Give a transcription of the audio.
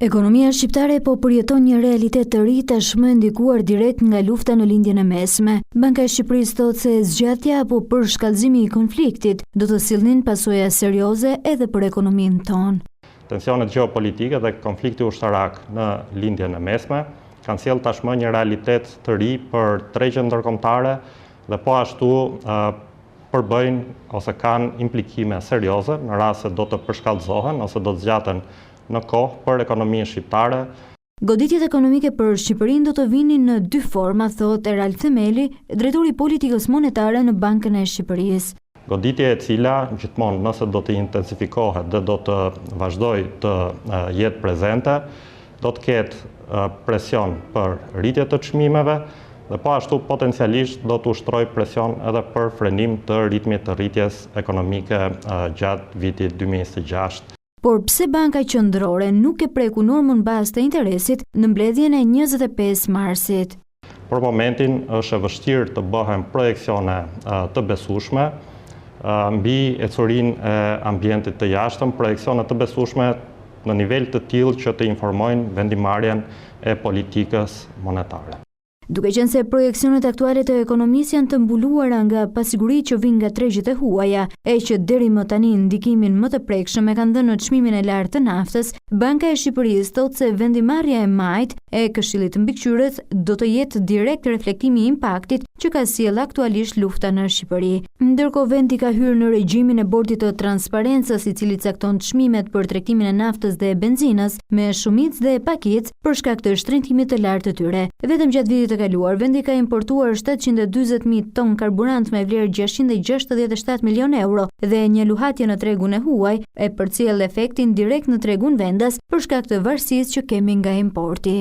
Ekonomia shqiptare po përjeton një realitet të ri tashmë ndikuar direkt nga lufta në lindjen e mesme. Banka e Shqipërisë thotë se zgjatja apo përshkallëzimi i konfliktit do të sillnin pasoja serioze edhe për ekonominë tonë. Tensionet gjeopolitike dhe konflikti ushtarak në lindjen e mesme kanë sjellë tashmë një realitet të ri për tregjet ndërkombëtare dhe po ashtu përbëjnë ose kanë implikime serioze në rast se do të përshkallëzohen ose do të zgjaten në kohë për ekonominë shqiptare. Goditjet ekonomike për Shqipërinë do të vinin në dy forma, thotë Erald Themeli, drejtori i politikës monetare në Bankën e Shqipërisë. Goditje e cila gjithmonë nëse do të intensifikohet dhe do të vazhdojë të jetë prezente, do të ketë presion për rritje të çmimeve dhe po ashtu potencialisht do të ushtrojë presion edhe për frenim të ritmit të rritjes ekonomike gjatë vitit 2026. Por pse Banka Qendrore nuk e preku normën bazë të interesit në mbledhjen e 25 marsit? Për momentin është e vështirë të bëhen projekcione të besueshme mbi ecurinë e ambientit të jashtëm, projekcione të besueshme në nivel të tillë që të informojnë vendimarrjen e politikës monetare. Duke qenë se projekcionet aktuale të ekonomisë janë të mbuluara nga pasiguritë që vijnë nga tregjet e huaja, e që deri më tani ndikimin më të prekshëm e kanë dhënë në çmimin e lartë të naftës, Banka e Shqipërisë thotë se vendimarrja e majt e Këshillit të Mbikëqyrës do të jetë direkt reflektimi i impaktit që ka sjellë aktualisht lufta në Shqipëri. Ndërkohë vendi ka hyrë në regjimin e bordit të transparencës, i cili cakton çmimet për tregtimin e naftës dhe benzinës me shumicë dhe pakicë për shkak të shtrëngimit të lartë të tyre. Vetëm gjatë vitit të kaluar, vendi ka importuar 740.000 ton karburant me vlerë 667 milion euro dhe një luhatje në tregun e huaj e përcjell efektin direkt në tregun vendas për shkak të varësisë që kemi nga importi.